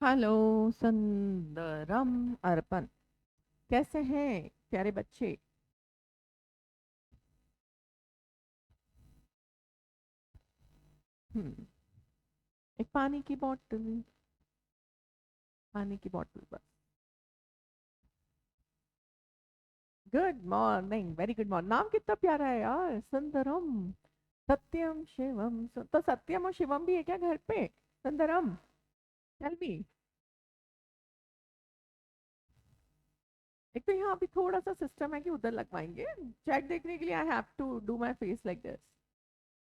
Hello Sundaram अर्पण। कैसे हैं प्यारे बच्चे? हम्म। एक पानी की बोतल। पानी की बोतल बस। Good morning, very good morning. नाम कितना प्यारा है यार, सुंदरम। सत्यम शिवम तो सत्यम और शिवम भी है क्या घर पे? Sundaram, tell me. एक तो यहाँ भी थोड़ा सा सिस्टम है कि उधर लगवाएंगे। चेक देखने के लिए I have to do my face like this.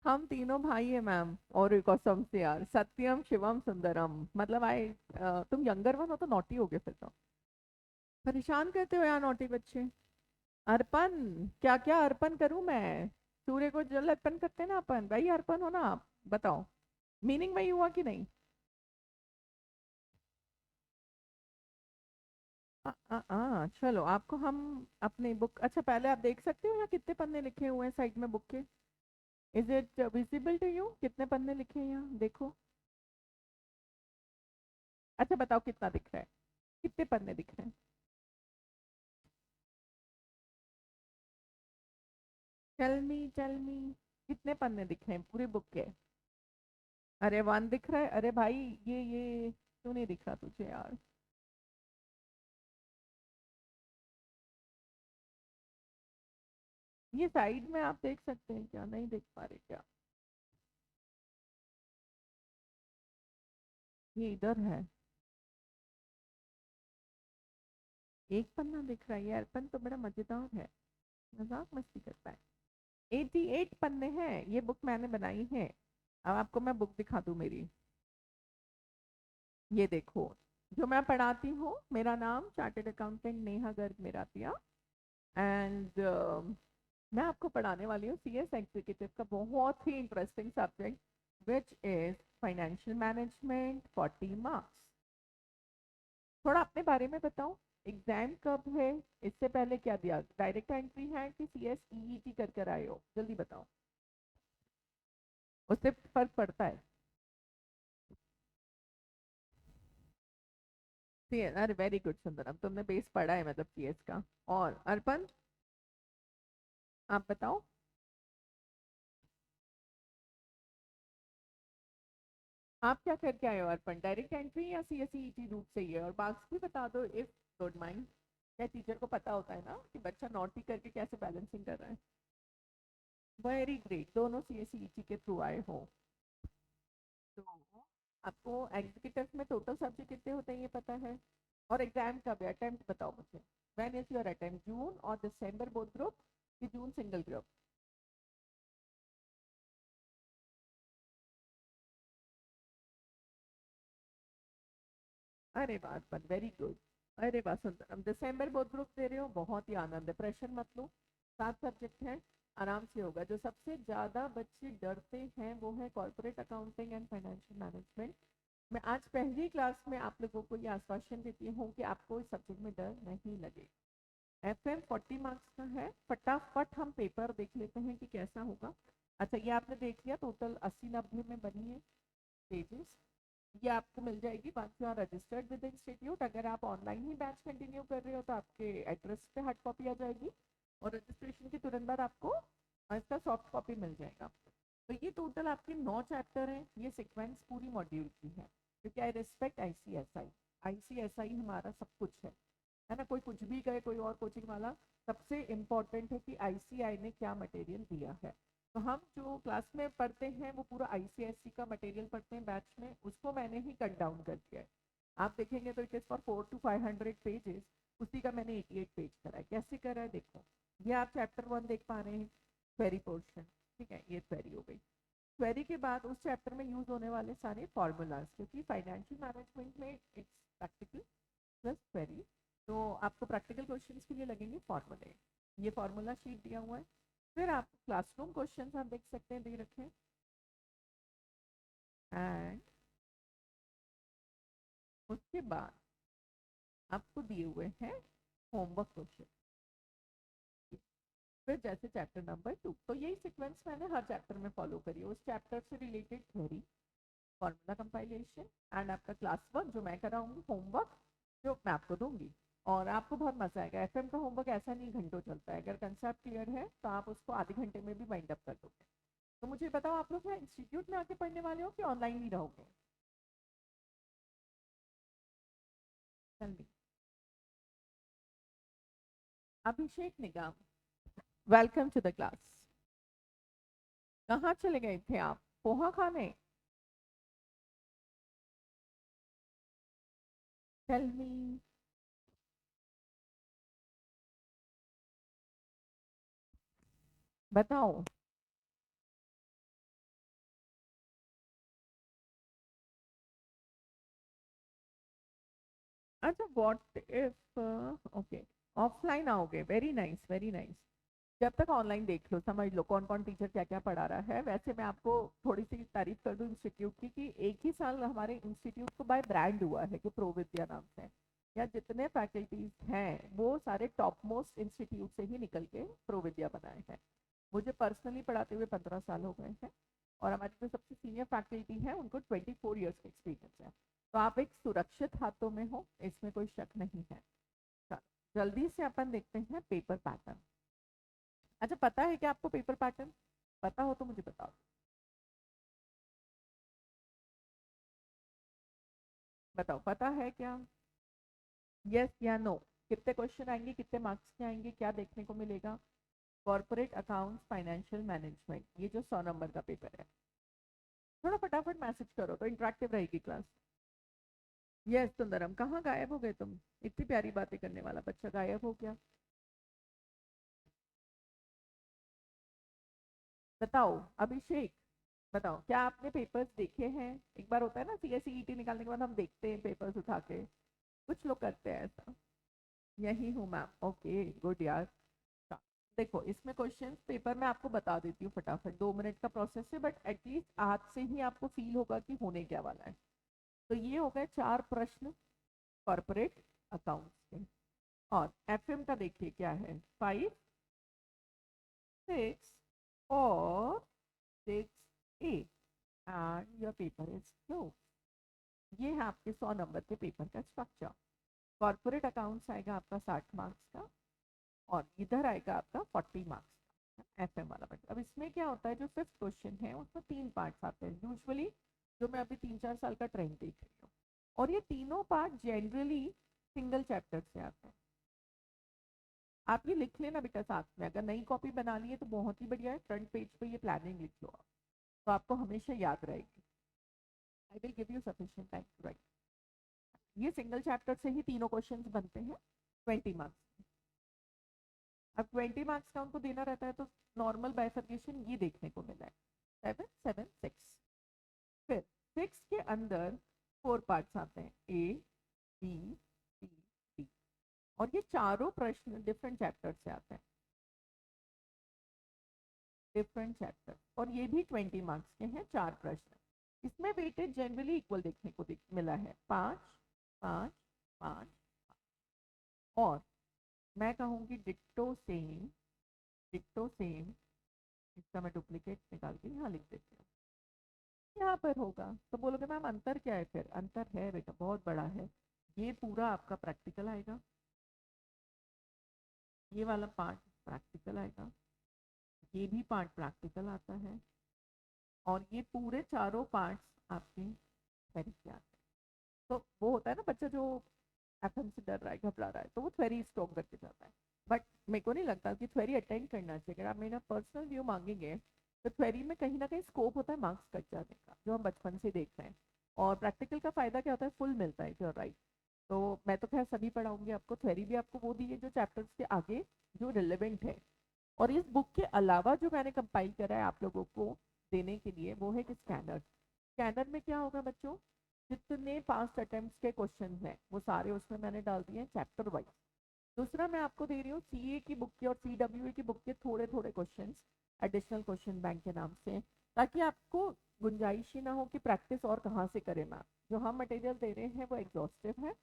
हम तीनों भाई है मैम, और एक कसम से यार, सत्यम शिवम सुंदरम मतलब आई। तुम यंगर वन हो तो नॉटी हो गए फिर तो। परेशान करते हो यार नॉटी बच्चे। अर्पण, क्या क्या अर्पण करूं मैं? सूर्य को जल अर्पण करते हैं ना अपन, वही अर्पण हो ना आप? बताओ, मीनिंग वही हुआ कि नहीं? चलो आपको हम अपनी बुक, अच्छा पहले आप देख सकते हो यहाँ कितने पन्ने लिखे हुए हैं साइड में बुक के? Is it visible to you कितने पन्ने लिखे हैं यहाँ, देखो। अच्छा बताओ कितना दिख रहा है, कितने पन्ने दिख रहे हैं? टेल मी, कितने पन्ने दिख रहे हैं पूरे बुक के? अरे वन दिख रहा है, अरे भाई। ये क्यों नहीं दिख रहा तुझे यार? ये साइड में आप देख सकते हैं क्या, नहीं देख पा रहे क्या? ये इधर है। एक पन्ना दिख रहा है, ये अर्पण तो बड़ा मजेदार है, मजाक मस्ती करता है। 88 पन्ने हैं, ये बुक मैंने बनाई है। अब आपको मैं बुक दिखा दूं मेरी। ये देखो, जो मैं पढ़ाती हूँ, मेरा नाम चार्टेड अकाउंटेंट नेहा गर्ग मेरातिया। एंड मैं आपको पढ़ाने वाली हूँ सीएस एग्जीक्यूटिव का बहुत ही interesting subject which is financial management, 40 marks. थोड़ा अपने बारे में बताओ। एग्जाम कब है? इससे पहले क्या दिया, डायरेक्ट एंट्री है कि सीएस ईईटी कर कर आए हो? जल्दी बताओ, उससे फर्क पड़ता है। सीएस, अरे वेरी गुड सुंदरम, तुमने बेस पढ़ा है मतलब सीएस का। और अर्पण, आप बताओ। आप क्या करके आए हो अर्पण, डायरेक्ट एंट्री या सीएस ईईटी रूट से ही है? और मार्क्स भी बता दो इफ डोंट माइंड। क्या टीचर को पता होता है ना कि बच्चा नोटी करके कैसे बैलेंसिंग कर रहा है। वेरी ग्रेट, दोनों सीएस ईईटी के थ्रू आए हो। तो आपको एग्जीक्यूटिव में टोटल सब्जेक्ट कितने होते हैं ये पता है? और एग्जाम कब है, अटेम्प्ट बताओ मुझे। व्हेन इज योर अटेम्प्ट, जून और दिसंबर बोथ ग्रुप कि जून सिंगल ग्रुप? अरे वाह, वेरी गुड। अरे वाह सुंदर, दिसंबर बोथ ग्रुप दे रहे हो, बहुत ही आनंद है, प्रेशर मत लो। 7 सब्जेक्ट हैं, आराम से होगा। जो सबसे ज्यादा बच्चे डरते हैं वो है corporate accounting and financial management. मैं आज पहली क्लास में आप लोगों को ये आश्वासन देती हूँ कि आपको इस सब्जेक्ट में डर नहीं लगेगा। एफएम 40 मार्क्स का है, फटाफट हम पेपर देख लेते हैं कि कैसा होगा। अच्छा ये आपने देख लिया, टोटल 80-90 में बनी है पेजेस। ये आपको मिल जाएगी once you are registered with institute. अगर आप ऑनलाइन ही बैच कंटिन्यू कर रहे हो तो आपके एड्रेस पे हार्ड कॉपी आ जाएगी, और रजिस्ट्रेशन के तुरंत बाद आपको इसका सॉफ्ट कॉपी मिल जाएगा। तो ये टोटल आपके 9 चैप्टर हैं, ये सिक्वेंस पूरी मॉड्यूल की है, क्योंकि आई रिस्पेक्ट आईसीएसआई। आईसीएसआई हमारा सब कुछ है ना? कोई कुछ भी कहे, कोई और कोचिंग वाला, सबसे इम्पोर्टेंट है कि आईसीआई ने क्या मटेरियल दिया है। तो हम जो क्लास में पढ़ते हैं वो पूरा आईसीएससी का मटेरियल पढ़ते हैं बैच में, उसको मैंने ही कट डाउन कर दिया है। आप देखेंगे तो it is for 400 to 500 pages, उसी का मैंने 88 पेज करा है। कैसे करा है देखो। ये आप चैप्टर 1 देख पा रहे हैं, क्वेरी पोर्शन। ठीक है, ये क्वेरी हो गई। क्वेरी के बाद उस चैप्टर में यूज होने वाले सारे फॉर्मूलाज, क्योंकि फाइनेंशियल मैनेजमेंट में इट्स प्रैक्टिकल प्लस क्वेरी। तो आपको प्रैक्टिकल क्वेश्चंस के लिए लगेंगे फॉर्मूले। ये फॉर्मूला शीट दिया हुआ है। फिर आप क्लासरूम क्वेश्चंस आप देख सकते हैं, दे रखे हैं। एंड उसके बाद आपको दिए हुए हैं होमवर्क क्वेश्चन। फिर जैसे चैप्टर नंबर 2, तो यही सीक्वेंस मैंने हर चैप्टर में फॉलो करी है। उस चैप्टर से related theory, formula compilation and आपका क्लास वर्क जो मैं कराऊंगी, होमवर्क जो मैं आपको दूंगी, और आपको बहुत मजा आएगा। एफएम का होमवर्क ऐसा नहीं घंटों चलता है, अगर कंसेप्ट क्लियर है तो आप उसको आधे घंटे में भी वाइंड अप कर दोगे। तो मुझे बताओ, आप लोग क्या इंस्टीट्यूट में आके पढ़ने वाले हो कि ऑनलाइन ही रहोगे? जल्दी। Abhishek Nigam, welcome to the class. कहाँ चले गए थे आप, पोहा खाने? Tell me. बताओ। अच्छा, व्हाट इफ, ओके, ऑफलाइन आओगे, वेरी नाइस वेरी नाइस। जब तक ऑनलाइन देख लो, समझ लो कौन कौन टीचर क्या क्या पढ़ा रहा है। वैसे मैं आपको थोड़ी सी तारीफ कर दूं इंस्टीट्यूट की, कि एक ही साल हमारे इंस्टीट्यूट को बाय ब्रांड हुआ है कि प्रो विद्या नाम से। या जितने फैकल्टीज हैं वो सारे टॉप मोस्ट इंस्टीट्यूट से ही निकल के प्रो विद्या बनाए हैं। मुझे पर्सनली पढ़ाते हुए 15 साल हो गए हैं, और हमारी जो सबसे सीनियर फैकल्टी है उनको 24 ईयर्स का एक्सपीरियंस है। तो आप एक सुरक्षित हाथों में हो, इसमें कोई शक नहीं है। चलो, जल्दी से अपन देखते हैं पेपर पैटर्न। अच्छा, पता है क्या आपको पेपर पैटर्न? पता हो तो मुझे बताओ। बताओ, पता है क्या? यस या नो? कितने क्वेश्चन आएंगे, कितने मार्क्स के आएंगे, क्या देखने को मिलेगा? कॉर्पोरेट अकाउंट्स फाइनेंशियल मैनेजमेंट, ये जो 100 नंबर का पेपर है। थोड़ा फटाफट मैसेज करो तो इंटरेक्टिव रहेगी क्लास। यस सुंदरम, कहाँ गायब हो गए तुम? इतनी प्यारी बातें करने वाला बच्चा गायब हो गया। बताओ अभिषेक, बताओ क्या आपने पेपर्स देखे हैं? एक बार होता है ना, सीएसईईटी निकालने के बाद हम देखते हैं पेपर्स उठा के, कुछ लोग करते हैं ऐसा। यही हूँ मैम, ओके गुड यार। हाँ, देखो इसमें क्वेश्चन पेपर में आपको बता देती हूँ फटाफट, 2 मिनट का प्रोसेस है, बट एटलीस्ट आज से ही आपको फील होगा कि होने क्या वाला है। तो ये हो गए 4 प्रश्न कॉर्पोरेट अकाउंट्स के। और एफएम का देखिए क्या है, 5, 6 और 6A, and your paper is close. ये है आपके 100 नंबर के पेपर का स्ट्रक्चर। कॉर्पोरेट अकाउंट्स आएगा आपका 60 मार्क्स का, और इधर आएगा आपका 40 मार्क्स का एफएम वाला बट। अब इसमें क्या होता है, जो फिफ्थ क्वेश्चन है उसमें 3 पार्ट्स आते हैं यूजुअली, जो मैं अभी 3-4 साल का ट्रेंड देख रही हूँ। और ये तीनों पार्ट जनरली सिंगल चैप्टर से आते हैं। आप ये लिख लेना बेटा साथ में, अगर नई कॉपी बना ली है तो बहुत ही बढ़िया है, फ्रंट पेज पे ये प्लानिंग लिख लो आप, तो आपको हमेशा याद रहेगी। I will give you sufficient time to write. ये सिंगल चैप्टर से ही तीनों क्वेश्चंस बनते हैं 20 मार्क्स। अब 20 मार्क्स का उनको देना रहता है, तो नॉर्मल बाइफर्केशन ये देखने को मिला है, 7, 7, 6। फिर 6 के अंदर 4 पार्ट्स आते हैं, A, B, C, D, और ये चारों प्रश्न डिफरेंट चैप्टर से आते हैं, डिफरेंट चैप्टर, और ये भी 20 मार्क्स के हैं 4 प्रश्न। इसमें वेटेज जनरली इक्वल देखने को मिला है, 5, 5, 5। और मैं कहूँगी डिट्टो सेम, डिट्टो सेम। इसका मैं डुप्लीकेट निकाल के यहाँ लिख देती हूँ, यहाँ पर होगा। तो बोलोगे मैम अंतर क्या है? फिर अंतर है बेटा, बहुत बड़ा है। ये पूरा आपका प्रैक्टिकल आएगा, ये वाला पार्ट प्रैक्टिकल आएगा, ये भी पार्ट प्रैक्टिकल आता है, और ये पूरे चारों पार्ट्स आपके थ्योरी के आते हैं। तो वो होता है ना बच्चा जो एफएम से डर रहा है, घबरा रहा है, तो वो थ्योरी स्ट्रॉन्ग करके जाता है। बट मेरे को नहीं लगता कि थ्योरी अटेंड करना चाहिए। अगर आप मेरा पर्सनल व्यू मांगेंगे तो थ्योरी में कहीं ना कहीं स्कोप होता है मार्क्स कट जाने का, जो हम बचपन से देख रहे हैं। और प्रैक्टिकल का फायदा क्या होता है, फुल मिलता है, यूर राइट। तो मैं तो खैर सभी पढ़ाऊंगी आपको, थ्योरी भी आपको वो दी है जो चैप्टर्स के आगे जो रिलेवेंट है। और इस बुक के अलावा जो मैंने कंपाइल करा है आप लोगों को देने के लिए, वो है कि स्कैनर। स्कैनर में क्या होगा बच्चों, जितने पास्ट अटेम्प्ट्स के क्वेश्चन हैं वो सारे उसमें मैंने डाल दिए हैं चैप्टर वाइज। दूसरा मैं आपको दे रही हूँ सीए की बुक के और सीडब्ल्यूए की बुक के थोड़े थोड़े क्वेश्चंस एडिशनल क्वेश्चन बैंक के नाम से, ताकि आपको गुंजाइश ही ना हो कि प्रैक्टिस और कहाँ से करें मैम। जो हम मटेरियल दे रहे हैं वो एग्जॉस्टिव है,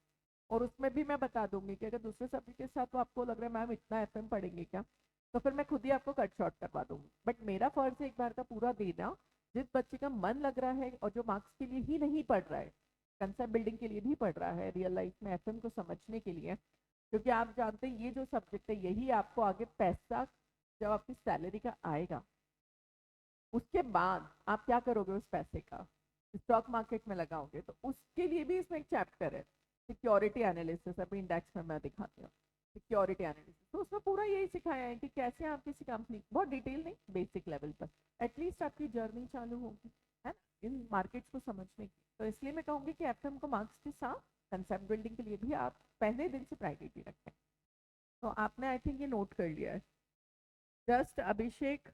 और उसमें भी मैं बता दूंगी कि अगर दूसरे सब्जेक्ट के साथ तो आपको लग रहा है मैम इतना एफएम पढ़ेंगे क्या, तो फिर मैं खुद ही आपको कट शॉर्ट करवा दूंगी। बट मेरा फर्ज है एक बार का पूरा देना, जिस बच्चे का मन लग रहा है और जो मार्क्स के लिए ही नहीं पढ़ रहा है, कंसेप्ट बिल्डिंग के लिए भी पढ़ रहा है, रियल लाइफ में एफएम को समझने के लिए, क्योंकि आप जानते हैं ये जो सब्जेक्ट है यही आपको आगे पैसा जब आपकी सैलरी का आएगा उसके बाद आप क्या करोगे उस पैसे का, स्टॉक मार्केट में लगाओगे, तो उसके लिए भी इसमें एक चैप्टर है सिक्योरिटी एनालिसिस, अभी इंडेक्स में मैं दिखाती हूँ सिक्योरिटी एनालिसिस। तो उसमें पूरा यही सिखाया है कि कैसे आप किसी कंपनी, बहुत डिटेल नहीं, बेसिक लेवल पर एटलीस्ट आपकी जर्नी चालू होगी, है ना, इन मार्केट्स को समझने की। तो इसलिए मैं कहूँगी कि एफएम को मार्क्स के साथ कंसेप्ट बिल्डिंग के लिए भी आप पहले दिन से प्रायोरिटी रखें। तो आपने आई थिंक ये नोट कर लिया है। जस्ट अभिषेक,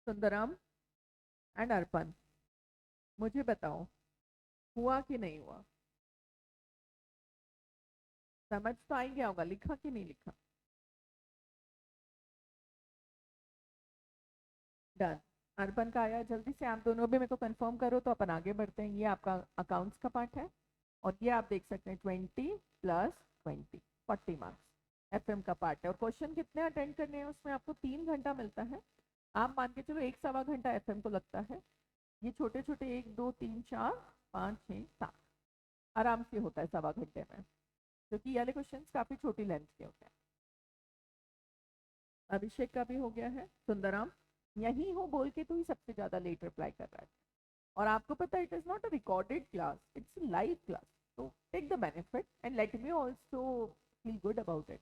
सुंदरम एंड अर्पण, मुझे बताओ हुआ कि नहीं हुआ, समझ तो आई गया होगा, लिखा कि नहीं लिखा? डन। अर्पण का आया, जल्दी से आप दोनों भी मेरे को कंफर्म करो तो अपन आगे बढ़ते हैं। ये आपका अकाउंट्स का पार्ट है और ये आप देख सकते हैं 20 + 20 40 मार्क्स एफएम का पार्ट है। और क्वेश्चन कितने अटेंड करने हैं उसमें आपको 3 घंटा मिलता है। आप मान के चलो 1 सवा घंटा एफएम को लगता है। ये छोटे छोटे 1 2 3 4 5 6 7 आराम से होता है सवा घंटे में, क्योंकि ये वाले क्वेश्चन काफी छोटी लेंथ के होते हैं। अभिषेक का भी हो गया है। सुंदराम यही हो बोल के तो ही सबसे ज्यादा लेट रिप्लाई कर रहा है। और आपको पता है it is not a recorded class, it's live class, तो take the benefit and let me also feel good about it.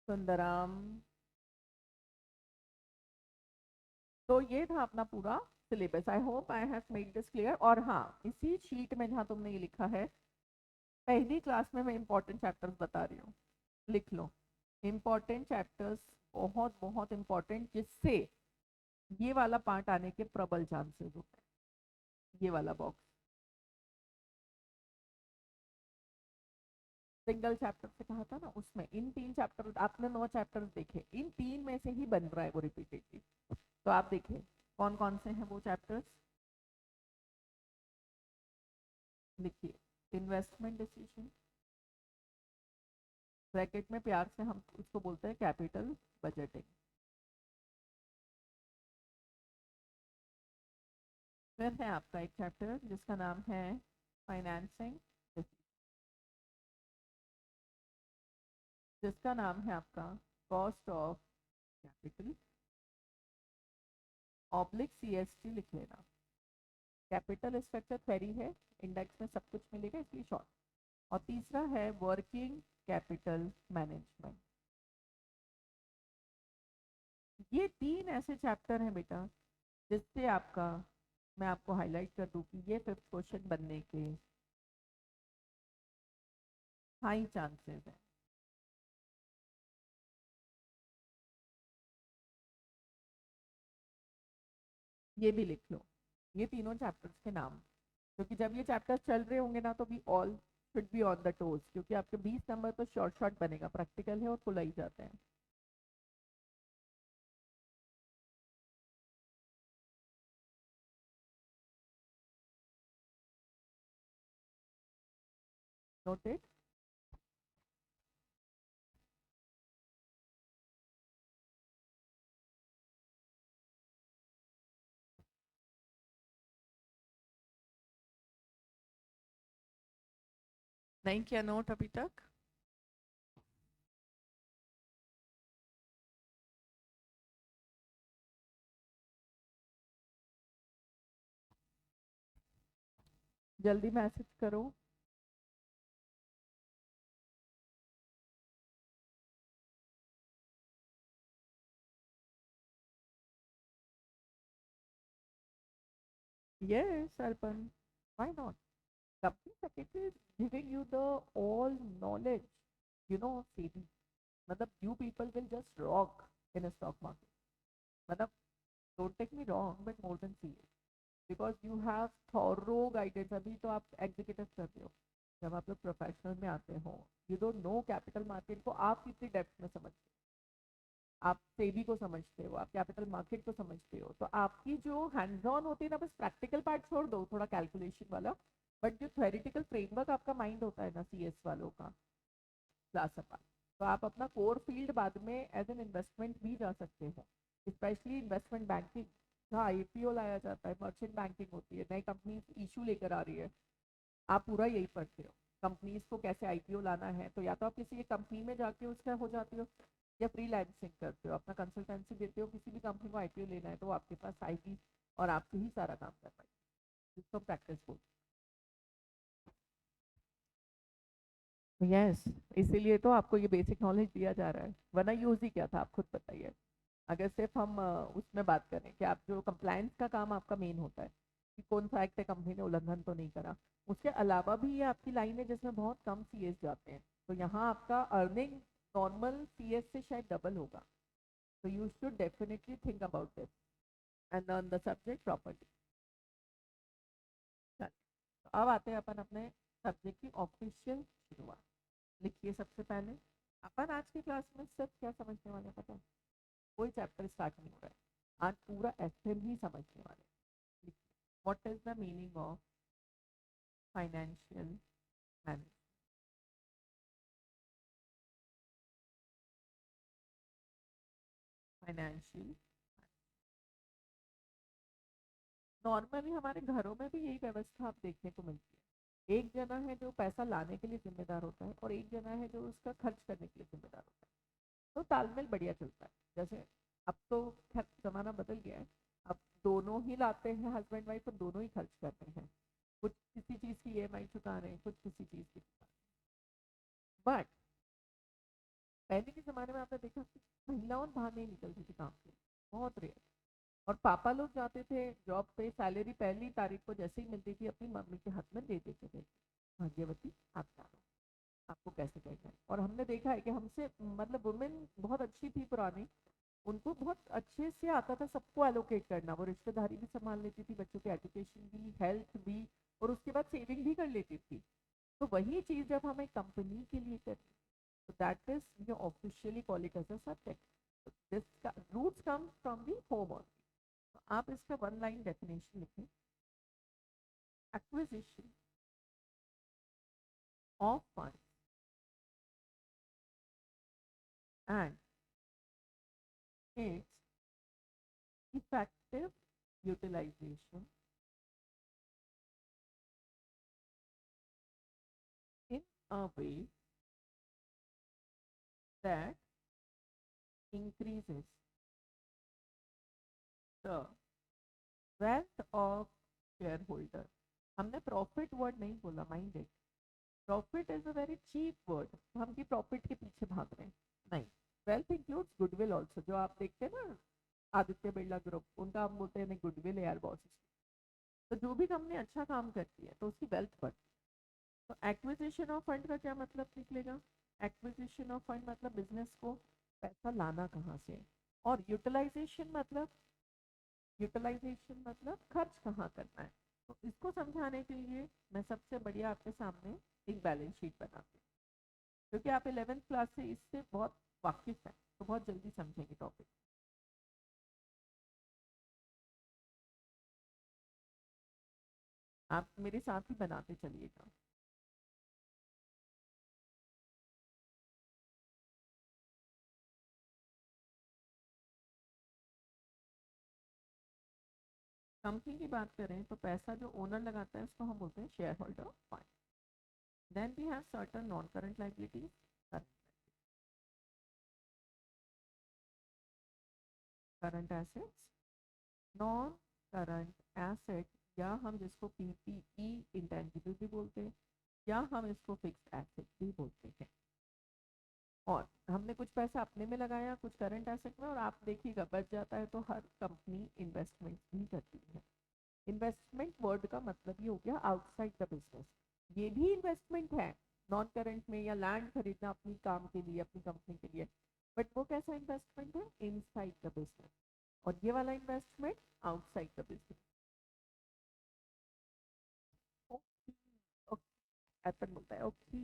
Sundaram, तो ये था अपना पूरा syllabus. I hope I have made this clear. और हाँ, इसी शीट में जहाँ तुमने ये लिखा है पहली क्लास में मैं इंपॉर्टेंट चैप्टर्स बता रही हूँ, लिख लो इंपॉर्टेंट चैप्टर्स, बहुत बहुत इंपॉर्टेंट, जिससे ये वाला पार्ट आने के प्रबल चांसेस होते हैं। ये वाला बॉक्स सिंगल चैप्टर से कहा था ना, उसमें इन 3 चैप्टर आपने 9 चैप्टर्स देखे, इन 3 में से ही बन रहा है वो रिपीटेडली। तो आप देखिए कौन कौन से हैं वो चैप्टर्स, लिखिए। इन्वेस्टमेंट डिसीजन, ब्रैकेट में प्यार से हम उसको बोलते हैं कैपिटल बजटिंग। फिर है आपका एक चैप्टर जिसका नाम है फाइनेंसिंग, जिसका नाम है आपका cost of capital, oblique CST लिख लेना। कैपिटल स्ट्रक्चर थ्योरी है, इंडेक्स में सब कुछ मिलेगा इसलिए शॉर्ट। और तीसरा है वर्किंग कैपिटल मैनेजमेंट। ये 3 ऐसे चैप्टर हैं बेटा जिससे आपका, मैं आपको हाईलाइट कर दूं कि ये 5th क्वेश्चन बनने के हाई चांसेस हैं। ये भी लिख लो, ये तीनों चैप्टर्स के नाम, क्योंकि जब ये चैप्टर्स चल रहे होंगे ना तो भी all should be on the toes, क्योंकि आपके 20 नंबर तो शॉर्ट शॉर्ट बनेगा, प्रैक्टिकल है और खुला ही जाते हैं। नोटेड। नहीं किया नोट अभी तक? जल्दी मैसेज करो। Yes, Arpan. Why not? Company secretary is giving you the all knowledge. You know, SEBI. मतलब you people will just rock in a stock market. मतलब don't take me wrong, but more than CA. Because you have thorough guidance. अभी तो आप executive कर रहे हो, जब आप लोग प्रोफेशनल में आते हो, you don't know capital market को आप कितनी डेप्थ में समझते हो, आप सेबी को समझते हो, आप कैपिटल मार्केट को समझते हो, तो आपकी जो हैंड्स ऑन होती है ना, बस प्रैक्टिकल पार्ट छोड़ दो थोड़ा कैलकुलेशन वाला, बट जो थ्योरेटिकल फ्रेमवर्क आपका माइंड होता है ना सीएस वालों का, क्लास अपार्ट, तो आप अपना कोर फील्ड बाद में एज एन इन्वेस्टमेंट भी जा सकते हो, स्पेशली इन्वेस्टमेंट बैंकिंग जहाँ आईपीओ लाया जाता है, मर्चेंट बैंकिंग होती है, नई कंपनी इशू लेकर आ रही है, आप पूरा यही पढ़ते हो कंपनीज को कैसे आईपीओ लाना है। तो या तो आप किसी एक कंपनी में जाके उसका हो जाते हो, या फ्रीलांसिंग करते हो, अपना कंसल्टेंसी देते हो, किसी भी कंपनी को आईपीओ लेना है तो वो आपके पास आएगी और आपसे ही सारा काम कर पाएगी, जिसको प्रैक्टिस बोलते हैं। यस, इसीलिए तो आपको ये बेसिक नॉलेज दिया जा रहा है, वरना यूज ही क्या था आप खुद बताइए। अगर सिर्फ हम उसमें बात करें कि आप जो कंप्लायंस का काम आपका मेन होता है कि कौन सा एक्ट है, कंपनी ने उल्लंघन तो नहीं करा, उसके अलावा भी ये आपकी लाइन है जिसमें बहुत कम सीएस जाते हैं, तो यहाँ आपका अर्निंग नॉर्मल सीएस से शायद डबल होगा। तो you should definitely think about this and learn the subject properly. चलिए, तो अब आते हैं अपन अपने सब्जेक्ट की ऑफिशियल शुरुआत। लिखिए सबसे पहले, अपन आज की क्लास में सिर्फ क्या समझने वाले हैं पता है? कोई चैप्टर स्टार्ट नहीं हो रहा है, आज पूरा एफएम ही समझने वाले हैं। What is the meaning of financial management? Financial, normally हमारे घरों में भी यही व्यवस्था आप देखने को मिलती है, एक जना है जो पैसा लाने के लिए जिम्मेदार होता है और एक जना है जो उसका खर्च करने के लिए जिम्मेदार होता है। तो तालमेल बढ़िया चलता है। जैसे अब तो खैर जमाना बदल गया है, अब दोनों ही लाते हैं, हस्बैंड वाइफ, और दोनों ही खर्च करते हैं, कुछ किसी चीज़ की ईएमआई चुका रहे हैं, कुछ किसी चीज़ की चुका रहे हैं। बट पहले के ज़माने में आपने देखा कि महिलाओं बाहर नहीं निकलती थी काम के लिए, बहुत रेयर, और पापा लोग जाते थे जॉब पे, सैलरी पहली तारीख को जैसे ही मिलती थी अपनी मम्मी के हाथ में दे देते थे, भाग्यवती आप जानो आपको कैसे करना है। और हमने देखा है कि हमसे मतलब वुमेन बहुत अच्छी थी पुरानी, उनको बहुत अच्छे से आता था सबको एलोकेट करना, वो रिश्तेदारी भी संभाल लेती थी, बच्चों की एजुकेशन भी, हेल्थ भी, और उसके बाद सेविंग भी कर लेती थी। तो वही चीज़ जब हमें कंपनी के लिए करनी, तो that is you officially call it as a subject, this roots come from the home only. तो आप इसका वन लाइन डेफिनेशन लिखें, acquisition of fund and its effective utilization in a way that increases the wealth of shareholder। हमने profit word नहीं बोला, mind it, profit is a very cheap word, हम की profit के पीछे भाग रहे हैं, नहीं। वेल्थ इंक्लूड्स गुडविल ऑल्सो, जो आप देखते हैं ना आदित्य बिरला ग्रुप, उनका हम बोलते हैं नहीं गुडविल है यार बॉस, तो जो भी कंपनी अच्छा काम करती है तो उसकी वेल्थ बढ़ती है। तो एक्विजिशन ऑफ फंड का क्या मतलब निकलेगा? एक्विजिशन ऑफ फंड मतलब बिजनेस को पैसा लाना कहाँ से, और यूटिलाइजेशन मतलब खर्च कहाँ करना है। तो इसको समझाने के लिए मैं सबसे बढ़िया आपके सामने एक बैलेंस शीट बनाती हूँ, क्योंकि आप 11th क्लास से इससे बहुत वाकिफ हैं, तो बहुत जल्दी समझेंगे टॉपिक। आप मेरे साथ ही बनाते चलिएगा। कंपनी की बात करें तो पैसा जो ओनर लगाता है उसको हम बोलते हैं share holder fund. Then we have certain non current liabilities, current assets, non current asset, या हम जिसको पीपीई इंटेंजिबल भी बोलते हैं, या हम इसको फिक्स्ड एसेट भी बोलते हैं। और हमने कुछ पैसा अपने में लगाया, कुछ करंट एसेट में, और आप देखिएगा बच जाता है, तो हर कंपनी इन्वेस्टमेंट भी करती है। इन्वेस्टमेंट वर्ड का मतलब ये हो गया आउटसाइड द बिजनेस, ये भी इन्वेस्टमेंट है नॉन करंट में, या लैंड खरीदना अपनी काम के लिए, अपनी कंपनी के लिए, बट वो कैसा इन्वेस्टमेंट है? Inside the business. और ये वाला investment outside the business. Apple बोलता है ओके।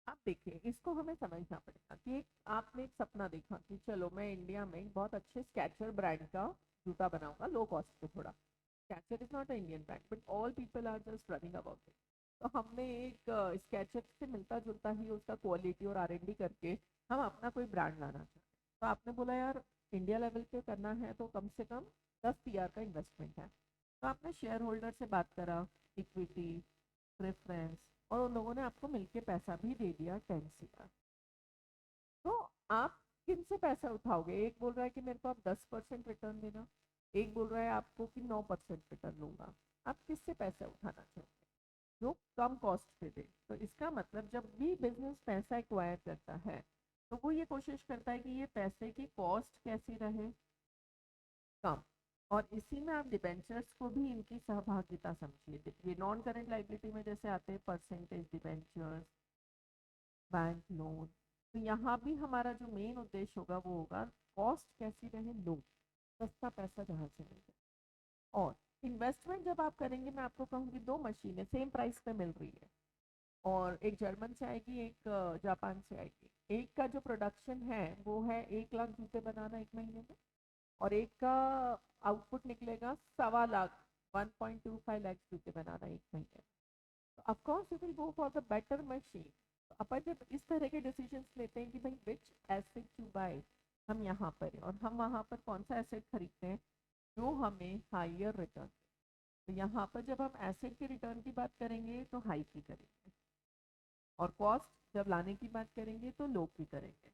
आप देखिए इसको हमें समझना पड़ेगा कि आपने एक सपना देखा कि चलो मैं इंडिया में बहुत अच्छे स्केचर ब्रांड का जूता बनाऊंगा लो कॉस्ट पे थोड़ा। Skechers is not a Indian brand but all people are just running about it. तो हमने एक स्केचअप से मिलता जुलता ही उसका क्वालिटी और R&D करके हम अपना कोई ब्रांड लाना चाहते हैं। तो आपने बोला यार इंडिया लेवल पे करना है तो कम से कम 10 CR का इन्वेस्टमेंट है। तो आपने शेयर होल्डर से बात करा, इक्विटी, प्रेफरेंस, और उन लोगों ने आपको मिलके पैसा भी दे दिया 10 CR। तो आप किन से पैसा उठाओगे? एक बोल रहा है कि मेरे को आप 10% रिटर्न देना, एक बोल रहा है आपको कि 9% रिटर्न लूंगा। आप किससे पैसा उठाना चाहोगे? जो कम कॉस्ट पे दे। तो इसका मतलब जब भी बिजनेस पैसा एक्वायर करता है तो वो ये कोशिश करता है कि ये पैसे की कॉस्ट कैसी रहे, कम। और इसी में आप डिबेंचर्स को भी इनकी सहभागिता समझिए। ये नॉन करेंट लाइबिलिटी में जैसे आते हैं परसेंटेज डिबेंचर्स, बैंक लोन। तो यहाँ भी हमारा जो मेन उद्देश्य होगा वो होगा कॉस्ट कैसी रहे, लो, सस्ता पैसा जहाँ से मिल जाए। और इन्वेस्टमेंट जब आप करेंगे, मैं आपको कहूँगी दो मशीनें सेम प्राइस पे मिल रही है, और एक जर्मन से आएगी, एक जापान से आएगी। एक का जो प्रोडक्शन है वो है 1 लाख जूते बनाना 1 महीने में, और एक का आउटपुट निकलेगा 1.25 लाख, 1.25 लाख जूते बनाना 1 महीने में। तो of course you will go for the better machine. तो अपन जब इस तरह के डिसीजंस लेते हैं कि भाई विच एसेट टू बाय, हम यहाँ पर हैं और हम वहाँ पर कौन सा एसेट खरीदते हैं जो हमें हायर रिटर्न। तो यहाँ पर जब हम एसेट के रिटर्न की बात करेंगे तो हाई की करेंगे, और कॉस्ट जब लाने की बात करेंगे तो लो की करेंगे।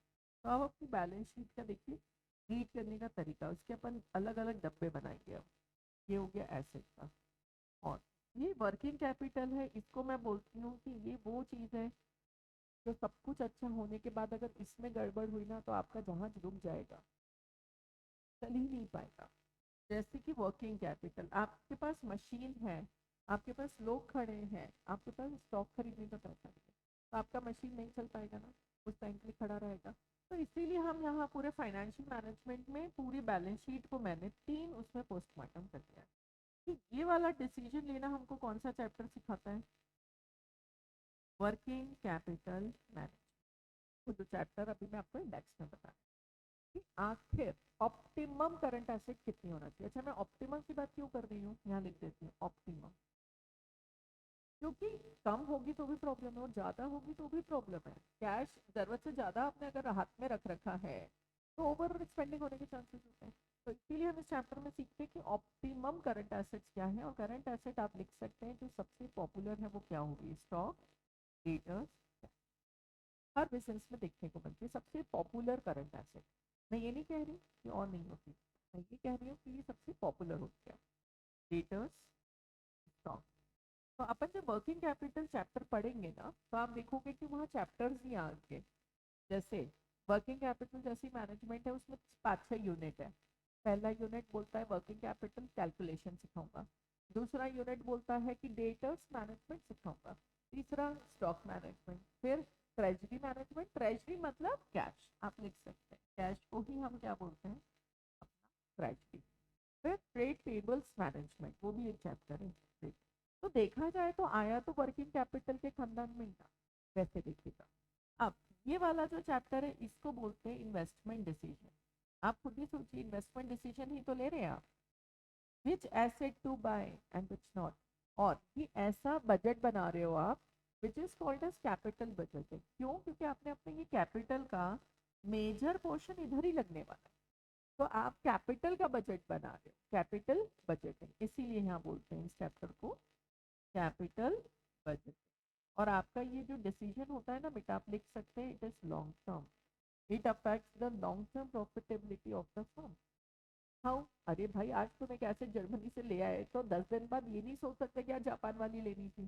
तो अब अपनी बैलेंस शीट का देखिए रीड करने का तरीका, उसके अपन अलग अलग डब्बे बनाएंगे। अब ये हो गया एसेट का, और ये वर्किंग कैपिटल है। इसको मैं बोलती हूँ कि ये वो चीज़ है जो सब कुछ अच्छा होने के बाद अगर इसमें गड़बड़ हुई ना तो आपका जहाज डूब जाएगा, चल ही नहीं पाएगा। जैसे कि वर्किंग कैपिटल, आपके पास मशीन है, आपके पास लोग खड़े हैं, आपके पास स्टॉक खरीदने का पैसा नहीं है, तो आपका मशीन नहीं चल पाएगा ना, उस टाइम के लिए खड़ा रहेगा। तो इसीलिए हम यहाँ पूरे फाइनेंशियल मैनेजमेंट में पूरी बैलेंस शीट को मैंने 3 उसमें पोस्टमार्टम कर दिया है। कि ये वाला डिसीजन लेना हमको कौन सा चैप्टर सिखाता है? Working capital management. वो जो चैप्टर अभी मैं आपको इंडेक्स में बता, कि आखिर ऑप्टिमम करंट एसेट कितनी होना चाहिए। अच्छा, मैं ऑप्टिमम की बात क्यों कर रही हूँ, यहाँ लिख देती हूँ ऑप्टिमम, क्योंकि कम होगी तो भी प्रॉब्लम है और ज्यादा होगी तो भी प्रॉब्लम है। कैश जरूरत से ज्यादा आपने अगर हाथ में रख रखा है तो ओवर स्पेंडिंग होने के चांसेस होते हैं। तो इसीलिए हम इस चैप्टर में सीखते हैं कि ऑप्टिमम करंट एसेट्स क्या है। और करंट एसेट आप लिख सकते हैं जो सबसे पॉपुलर है वो क्या होगी, स्टॉक, डेटर्स। हर बिजनेस में देखने को मिलती है सबसे पॉपुलर करंट एसेट। मैं ये नहीं कह रही कि और नहीं होती, मैं ये कह रही हूँ कि ये सबसे पॉपुलर हो गया, डेटर्स, स्टॉक। तो अपन जब वर्किंग कैपिटल चैप्टर पढ़ेंगे ना तो आप देखोगे कि वहाँ चैप्टर्स ही आएंगे। जैसे वर्किंग कैपिटल जैसी मैनेजमेंट है उसमें 5-6 यूनिट है। पहला यूनिट बोलता है वर्किंग कैपिटल कैलकुलेशन सिखाऊंगा, दूसरा यूनिट बोलता है कि डेटर्स मैनेजमेंट सिखाऊंगा, तीसरा स्टॉक मैनेजमेंट, फिर ट्रेजरी मैनेजमेंट। ट्रेजरी मतलब कैश, आप लिख सकते हैं, कैश को ही हम क्या बोलते हैं, अपना ट्रेजरी। फिर ट्रेड पेबल्स मैनेजमेंट, वो भी एक चैप्टर है। तो देखा जाए तो आया तो वर्किंग कैपिटल के खानदान में ही था वैसे देखिएगा। अब ये वाला जो चैप्टर है इसको बोलते हैं इन्वेस्टमेंट डिसीजन। आप खुद ही सोचिए, इन्वेस्टमेंट डिसीजन ही तो ले रहे हैं आप, which asset to buy and which not. और ये ऐसा बजट बना रहे हो आप which is called as capital budget. क्यों? क्योंकि आपने अपने ये कैपिटल का मेजर पोर्शन इधर ही लगने वाला है। तो आप कैपिटल का बजट बना रहे हो, कैपिटल बजटिंग, इसीलिए यहाँ बोलते हैं इस चैप्टर को कैपिटल बजट। और आपका ये जो डिसीजन होता है ना बेटा, आप लिख सकते हैं it is long term, it affects the long term profitability of the firm. How? अरे भाई आज तुम एक ऐसे जर्मनी से ले आए तो 10 दिन बाद ये नहीं सोच सकते कि आज जापान वाली लेनी थी,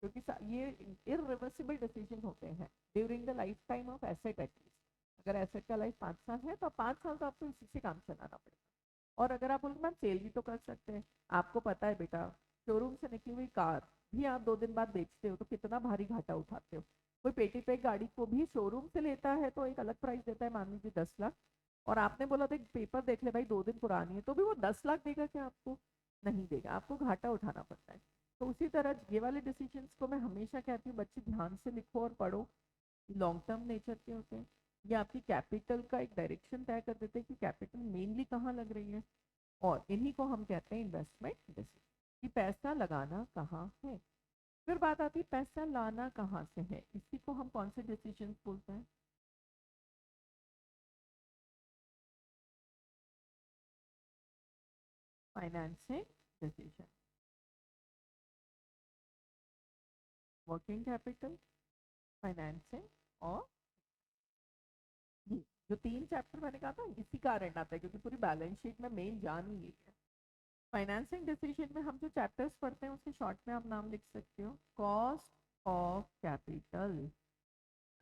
क्योंकि ये इरिवर्सिबल डिसीजन होते हैं during the life time of asset. At least अगर एसेट का लाइफ 5 साल है तो 5 साल तो आपको इसी से काम चलाना पड़ेगा। और अगर आप बोले मैम सेल भी तो कर सकते हैं, आपको पता है बेटा शोरूम से निकली हुई कार भी आप 2 दिन बाद बेचते हो तो कितना भारी घाटा उठाते हो। कोई पेटी पे गाड़ी को भी शोरूम से लेता है तो एक अलग प्राइस देता है, मान लीजिए 10 लाख, और आपने बोला था पेपर देख ले भाई 2 दिन पुरानी है, तो भी वो 10 लाख देगा क्या आपको? नहीं देगा, आपको घाटा उठाना पड़ता है। तो उसी तरह ये वाले डिसीजंस को मैं हमेशा कहती हूँ बच्चे ध्यान से लिखो और पढ़ो, लॉन्ग टर्म नेचर के होते हैं। ये आपकी कैपिटल का एक डायरेक्शन तय कर देते हैं कि कैपिटल मेनली कहाँ लग रही है, और इन्हीं को हम कहते हैं इन्वेस्टमेंट डिसीजन, कि पैसा लगाना कहाँ है। फिर बात आती है पैसा लाना कहाँ से है, इसी को हम कौन से डिसीजन बोलते हैं? Financing decision, working capital, financing और ये जो तीन चैप्टर मैंने कहा था इसी कारण आता है, क्योंकि पूरी बैलेंस शीट में मेन जान ही यही है। फाइनेंसिंग डिसीजन में हम जो चैप्टर्स पढ़ते हैं उसके शॉर्ट में आप नाम लिख सकते हो, कॉस्ट ऑफ कैपिटल।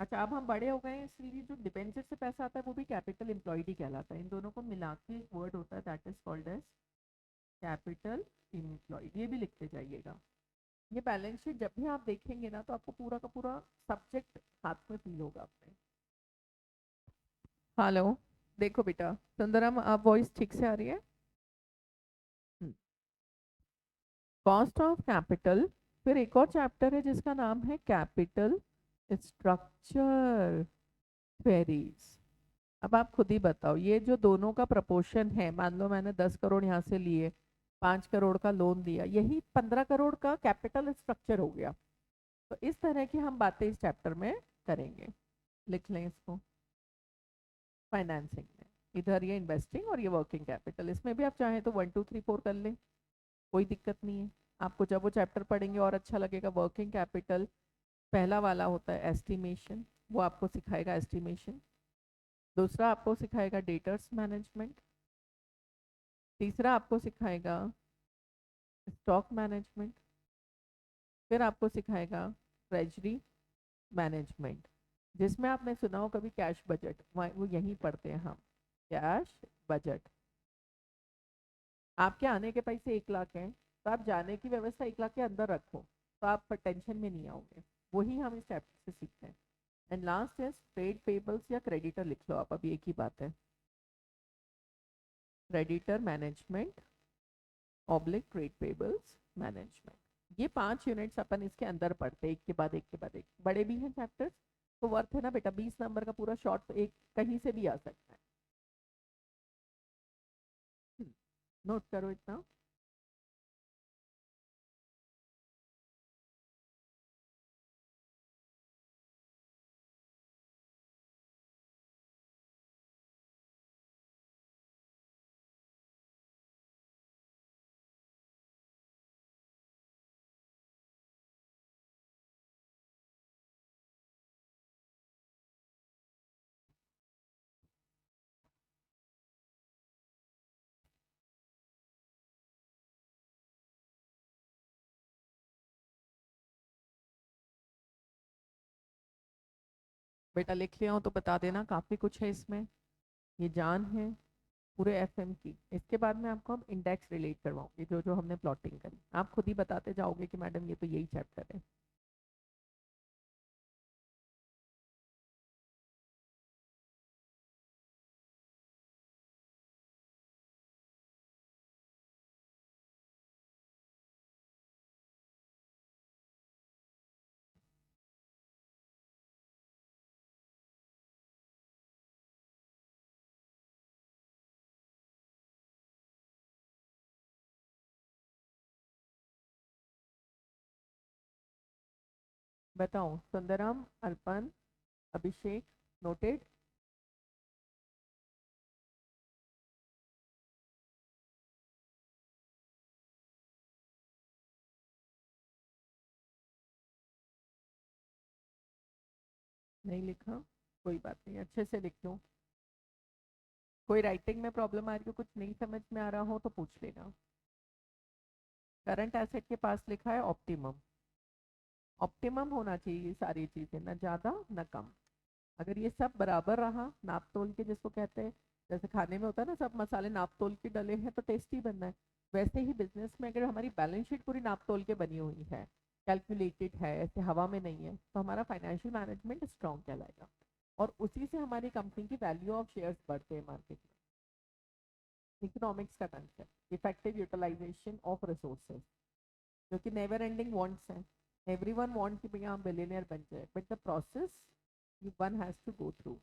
अच्छा, अब हम बड़े हो गए हैं इसलिए जो डिबेंचर से पैसा आता है वो भी कैपिटल एम्प्लॉयड ही कहलाता है। इन दोनों को मिला के एक वर्ड होता है that is called as capital employed, ये भी लिखते जाइएगा। ये बैलेंस शीट जब भी आप देखेंगे ना तो आपको पूरा का पूरा सब्जेक्ट हाथ में फील होगा अपने। हेलो, देखो बेटा सुंदरम, आप वॉइस ठीक से आ रही है? Cost of capital. फिर एक और चैप्टर है जिसका नाम है कैपिटल स्ट्रक्चर क्वेरीज। अब आप खुद ही बताओ, ये जो दोनों का प्रपोर्शन है, मान लो मैंने 10 करोड़ यहाँ से लिए, 5 करोड़ का लोन दिया, यही 15 करोड़ का कैपिटल स्ट्रक्चर हो गया। तो इस तरह की हम बातें इस चैप्टर में करेंगे। लिख लें इसको, फाइनेंसिंग में इधर ये इन्वेस्टिंग और ये वर्किंग कैपिटल, इसमें भी आप चाहें तो 1 2 3 4 कर लें, कोई दिक्कत नहीं है। आपको जब वो चैप्टर पढ़ेंगे और अच्छा लगेगा। वर्किंग कैपिटल पहला वाला होता है एस्टिमेशन, वो आपको सिखाएगा एस्टिमेशन। दूसरा आपको सिखाएगा डेटर्स मैनेजमेंट। तीसरा आपको सिखाएगा स्टॉक मैनेजमेंट। फिर आपको सिखाएगा ट्रेजरी मैनेजमेंट, जिसमें आपने सुना हो कभी कैश बजट, वो यहीं पढ़ते हैं हम, कैश बजट। आपके आने के पैसे 1 लाख हैं तो आप जाने की व्यवस्था 1 लाख के अंदर रखो, तो आप टेंशन में नहीं आओगे। वही हम इस चैप्टर से सीखते हैं। एंड लास्ट है ट्रेड पेबल्स या क्रेडिटर, लिख लो आप, अभी एक ही बात है। Creditor management oblique trade payables management, ये 5 यूनिट्स अपन इसके अंदर पढ़ते हैं, एक के बाद एक के बाद एक। बड़े भी हैं चैप्टर्स, तो वर्थ है ना बेटा, 20 नंबर का पूरा शॉर्ट तो एक कहीं से भी आ सकता है। नोट करो इतना। बेटा लिख लिया हो तो बता देना, काफ़ी कुछ है इसमें, ये जान है पूरे एफएम की। इसके बाद में आपको हम इंडेक्स रिलेट करवाऊंगी, जो जो हमने प्लॉटिंग करी आप खुद ही बताते जाओगे कि मैडम ये तो यही चैप्टर है। बताओ सुंदरम, अर्पण, अभिषेक, नोटेड? नहीं लिखा, कोई बात नहीं, अच्छे से लिख लो। कोई राइटिंग में प्रॉब्लम आ रही हो, कुछ नहीं समझ में आ रहा हो तो पूछ लेना। करंट एसेट के पास लिखा है ऑप्टिमम। ऑप्टिमम होना चाहिए ये सारी चीज़ें, ना ज़्यादा ना कम। अगर ये सब बराबर रहा, नाप तोल के जिसको कहते हैं, जैसे खाने में होता है ना सब मसाले नाप तोल के डले हैं तो टेस्टी बनना है, वैसे ही बिजनेस में अगर हमारी बैलेंस शीट पूरी नाप तोल के बनी हुई है, कैलकुलेटेड है, ऐसे हवा में नहीं है, तो हमारा फाइनेंशियल मैनेजमेंट स्ट्रॉन्ग कहलाएगा। और उसी से हमारी कंपनी की वैल्यू ऑफ शेयर्स बढ़ते हैं मार्केट में। इकोनॉमिक्स का concept effective utilisation of resources, जो कि नेवर एंडिंग वांट्स हैं। एवरीवन वांट कि भैया हम बिलियनियर बन जाए, but the process one has to go through.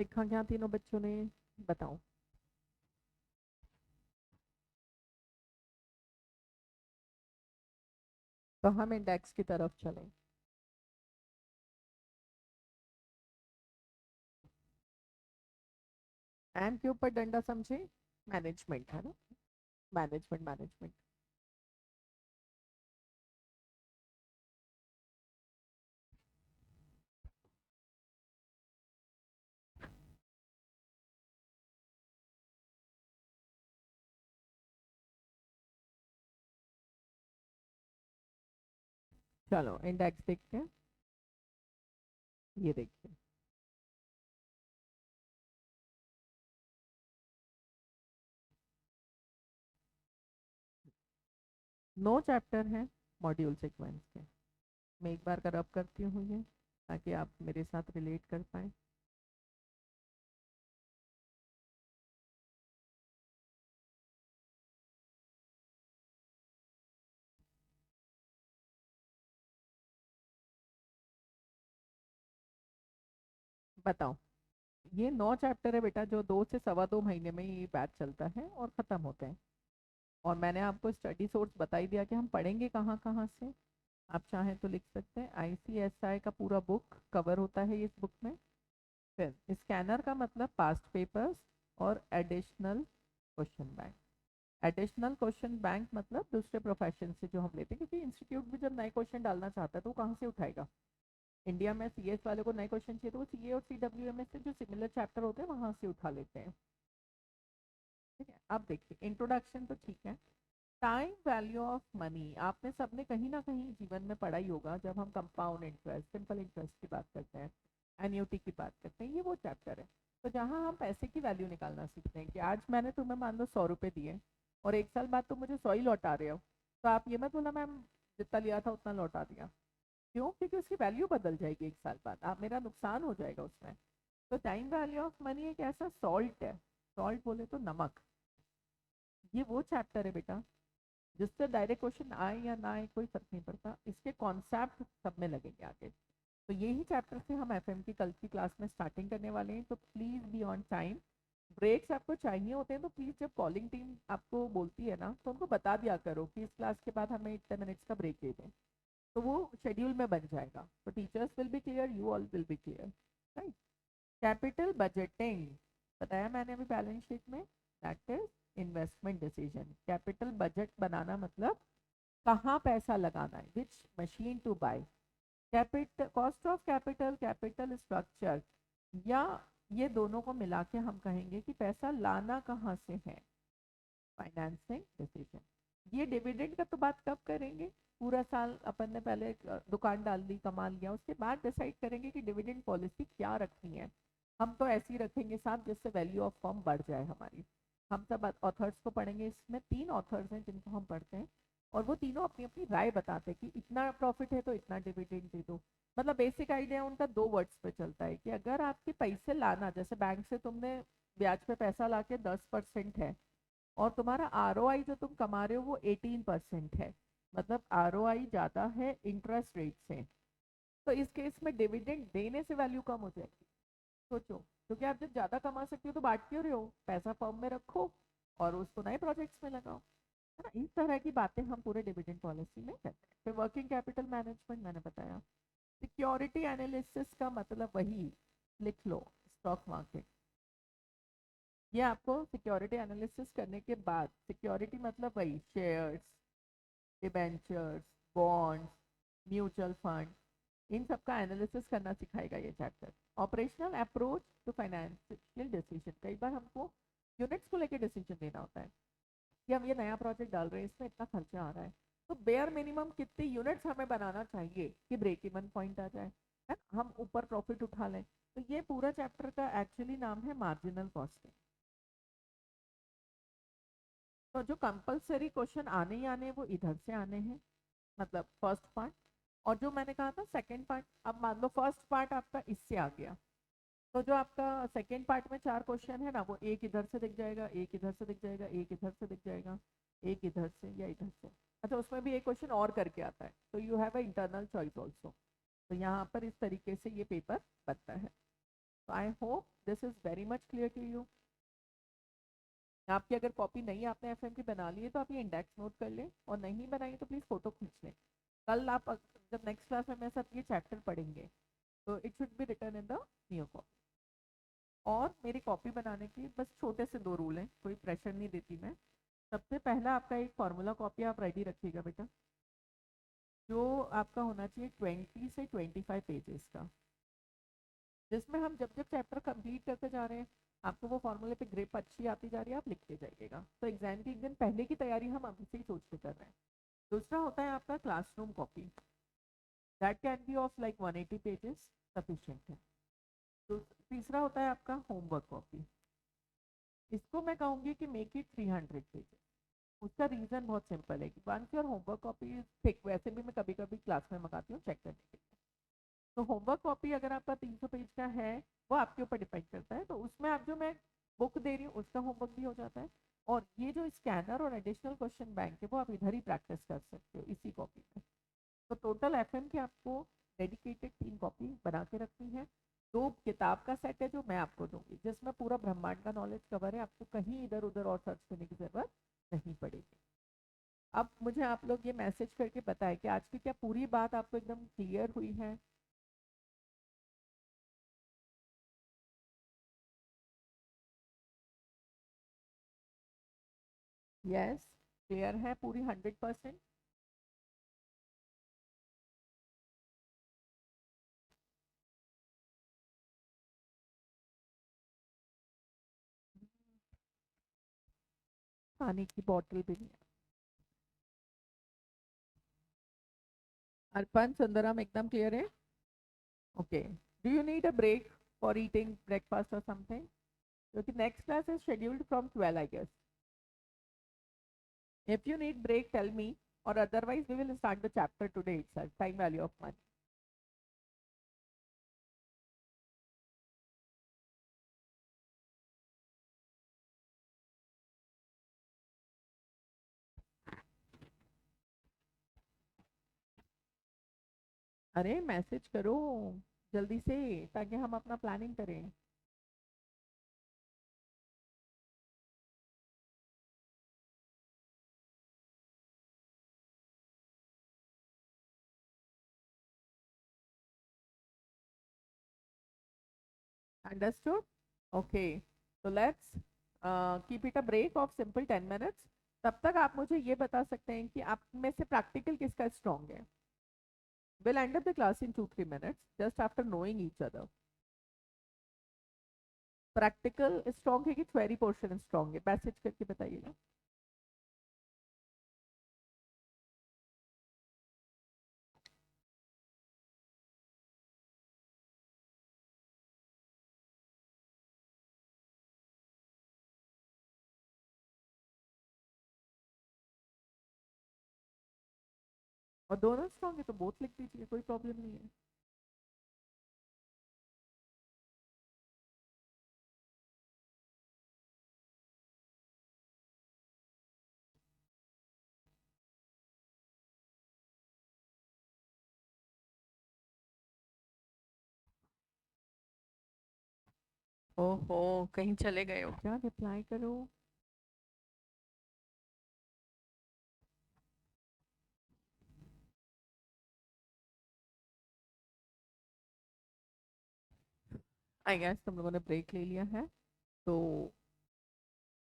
लिखा क्या तीनों बच्चों ने, बताओ। तो हम इंडेक्स की तरफ चलें। एम के ऊपर डंडा समझे, मैनेजमेंट है ना, मैनेजमेंट मैनेजमेंट। चलो इंडेक्स देखते हैं, ये देखिए। नो चैप्टर है मॉड्यूल सीक्वेंस के। मैं एक बार रब करती हूँ ये, ताकि आप मेरे साथ रिलेट कर पाए। बताओ, ये 9 चैप्टर है बेटा, जो 2 से 2.25 महीने में ये बैच चलता है और ख़त्म होते हैं। और मैंने आपको स्टडी सोर्स बता ही दिया कि हम पढ़ेंगे कहाँ कहाँ से। आप चाहें तो लिख सकते हैं, ICSI का पूरा बुक कवर होता है इस बुक में। फिर स्कैनर का मतलब पास्ट पेपर्स और additional question bank. Additional question bank मतलब दूसरे प्रोफेशन से जो हम लेते हैं, क्योंकि इंस्टीट्यूट भी जब नए क्वेश्चन डालना चाहता है तो वो कहाँ से उठाएगा। इंडिया में CS वाले को नए क्वेश्चन चाहिए तो वो CA और CWMS से जो सिमिलर चैप्टर होते हैं वहां से उठा लेते हैं। ठीक है, अब देखिए इंट्रोडक्शन तो ठीक है। टाइम वैल्यू ऑफ मनी आपने सबने कहीं ना कहीं जीवन में पढ़ा ही होगा, जब हम कंपाउंड इंटरेस्ट, सिंपल इंटरेस्ट की बात करते हैं, एन्युटी की बात करते हैं, ये वो चैप्टर है। तो जहाँ हम पैसे की वैल्यू निकालना सीखते हैं कि आज मैंने तुम्हें मान लो 100 रुपये दिए और 1 साल बाद तुम मुझे 100 ही लौटा रहे हो, तो आप ये मत बोला मैम जितना लिया था उतना लौटा दिया। क्यों? क्योंकि उसकी वैल्यू बदल जाएगी 1 साल बाद, आप मेरा नुकसान हो जाएगा उसमें। तो टाइम वैल्यू ऑफ मनी एक ऐसा सॉल्ट है, सॉल्ट बोले तो नमक। ये वो चैप्टर है बेटा जिससे डायरेक्ट क्वेश्चन आए या ना आए कोई फर्क नहीं पड़ता, इसके कॉन्सेप्ट सब में लगेंगे आगे। तो यही चैप्टर से हम FM की कल की क्लास में स्टार्टिंग करने वाले हैं, तो please be on time. Breaks आपको चाहिए होते हैं तो प्लीज़ जब कॉलिंग टीम आपको बोलती है ना तो उनको बता दिया करो कि इस क्लास के बाद हमें इतने मिनट्स का ब्रेक दे दें, तो वो शेड्यूल में बन जाएगा। तो teachers will be clear, you all will be clear, right. Capital budgeting बताया मैंने अभी बैलेंस शीट में, that is investment decision. Capital budget बनाना मतलब कहाँ पैसा लगाना है, which machine to buy. Capital cost of capital, capital structure, या ये दोनों को मिला के हम कहेंगे कि पैसा लाना कहाँ से है, फाइनेंसिंग डिसीजन। ये डिविडेंड का तो बात कब करेंगे, पूरा साल अपन ने पहले दुकान डाल दी, कमा लिया, उसके बाद डिसाइड करेंगे कि डिविडेंड पॉलिसी क्या रखनी है। हम तो ऐसी रखेंगे साहब जिससे वैल्यू ऑफ फर्म बढ़ जाए हमारी। हम सब ऑथर्स को पढ़ेंगे, इसमें 3 ऑथर्स हैं जिनको हम पढ़ते हैं, और वो तीनों अपनी अपनी राय बताते हैं कि इतना प्रॉफिट है तो इतना डिविडेंड दे दो। मतलब बेसिक आइडिया उनका 2 वर्ड्स पे चलता है कि अगर आपके पैसे लाना, जैसे बैंक से तुमने ब्याज पे पैसा ला के 10% है, और तुम्हारा ROI जो तुम कमा रहे हो वो 18% है, मतलब ROI ज़्यादा है इंटरेस्ट रेट से, तो इस केस में डिविडेंड देने से वैल्यू कम हो जाएगी। सोचो, क्योंकि आप जब ज़्यादा कमा सकते हो तो बांट क्यों रहे हो, पैसा फर्म में रखो और उसको नए प्रोजेक्ट्स में लगाओ, है ना। इस तरह की बातें हम पूरे डिविडेंड पॉलिसी में करते हैं। फिर वर्किंग कैपिटल मैनेजमेंट मैंने बताया। सिक्योरिटी एनालिसिस का मतलब वही लिख लो, स्टॉक मार्केट। ये आपको सिक्योरिटी एनालिसिस करने के बाद, सिक्योरिटी मतलब वही shares, debentures, bonds, mutual fund, इन सब का एनालिसिस करना सिखाएगा ये chapter. Operational approach to financial decision, कई बार हमको यूनिट्स को लेकर डिसीजन लेना होता है कि हम ये नया प्रोजेक्ट डाल रहे हैं, इसमें इतना खर्चा आ रहा है, तो बेयर मिनिमम कितनी यूनिट्स हमें बनाना चाहिए कि ब्रेक इवन पॉइंट आ जाए, है हम ऊपर प्रॉफिट उठा लें। तो ये पूरा चैप्टर का एक्चुअली नाम है मार्जिनल कॉस्टिंग। तो जो कंपलसरी क्वेश्चन आने ही आने वो इधर से आने हैं, मतलब फर्स्ट पार्ट। और जो मैंने कहा था सेकंड पार्ट, अब मान लो फर्स्ट पार्ट आपका इससे आ गया, तो जो आपका सेकंड पार्ट में 4 क्वेश्चन है ना, वो एक इधर से दिख जाएगा, एक इधर से दिख जाएगा, एक इधर से दिख जाएगा, एक इधर से या इधर से। अच्छा, उसमें भी एक क्वेश्चन और करके आता है, तो you have a internal choice also. तो यहाँ पर इस तरीके से ये पेपर बनता है। So I hope this is very much clear to you. आपकी अगर कॉपी नहीं आपने एफएम की बना ली है तो आप ये इंडेक्स नोट कर लें, और नहीं बनाई तो प्लीज़ फोटो खींच लें। कल आप जब नेक्स्ट क्लास में मेरे साथ ये चैप्टर पढ़ेंगे तो it should be return in the new copy. और मेरी कॉपी बनाने की बस छोटे से 2 रूल हैं, कोई प्रेशर नहीं देती मैं। सबसे पहला आपका एक फार्मूला कॉपी आप रेडी रखिएगा बेटा, जो आपका होना चाहिए 20 से 25 पेजेस का, जिसमें हम जब जब चैप्टर कंप्लीट करते जा रहे हैं आपको वो फार्मूले पे ग्रिप अच्छी आती जा रही है, आप लिखते जाइएगा। तो एग्जाम के एक दिन पहले की तैयारी हम अभी से ही सोच के कर रहे हैं। दूसरा होता है आपका classroom copy, that can be of like 180 pages, sufficient है। तो तीसरा होता है आपका होमवर्क कॉपी, इसको मैं कहूँगी कि मेक इट 300 पेजेस। उसका रीज़न बहुत सिंपल है कि once your homework copy is thick, वैसे भी मैं कभी कभी क्लास में मंगाती हूँ चेक करने के लिए, तो होमवर्क कॉपी अगर आपका 300 पेज का है वो आपके ऊपर डिपेंड करता है, तो उसमें आप जो मैं बुक दे रही हूँ उसका होमवर्क भी हो जाता है, और ये जो स्कैनर और एडिशनल क्वेश्चन बैंक है वो आप इधर ही प्रैक्टिस कर सकते हो इसी कॉपी में। तो टोटल एफएम की आपको डेडिकेटेड 3 कॉपी बना के रखनी है। 2 किताब का सेट है जो मैं आपको दूंगी, जिसमें पूरा ब्रह्मांड का नॉलेज कवर है, आपको कहीं इधर उधर और सर्च करने की जरूरत नहीं पड़ेगी। अब मुझे आप लोग ये मैसेज करके बताएं कि आज की क्या पूरी बात आपको एकदम क्लियर हुई है? यस, क्लियर है पूरी 100%? पानी की बॉटल भी नहीं है। अर्पण सुंदरम एकदम क्लियर है? Okay, do you need a break for eating breakfast और समथिंग? क्योंकि next class is scheduled from 12 I guess. If you need break, tell me, or otherwise we will start the chapter today itself. Time value of money. अरे message करो जल्दी से ताकि हम अपना planning करें। अंडरस्टूड? ओके, तो let's keep it a break of simple 10 minutes. तब तक आप मुझे ये बता सकते हैं कि आप में से प्रैक्टिकल किसका स्ट्रॉन्ग है? We'll end up the class in 2-3 minutes just after knowing each other. Practical strong है कि थ्योरी पोर्शन स्ट्रॉन्ग है? मैसेज करके बताइएगा। और दोनों स्ट्रॉन्ग है तो बोथ लिख दीजिए, कोई प्रॉब्लम नहीं है। ओहो, कहीं चले गए हो क्या? रिप्लाई करो। आई गेस तुम लोगों ने ब्रेक ले लिया है, तो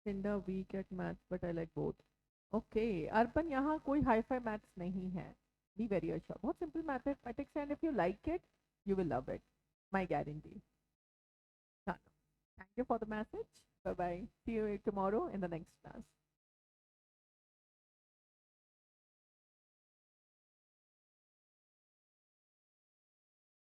Kinda weak at maths but I like both. Okay, Arpan यहाँ कोई हाई फाई मैथ्स नहीं है, बी वेरी अच्छा, बहुत simple mathematics and if you like it you will love it, my guarantee. Thank you for the message, bye bye, see you tomorrow in the next class.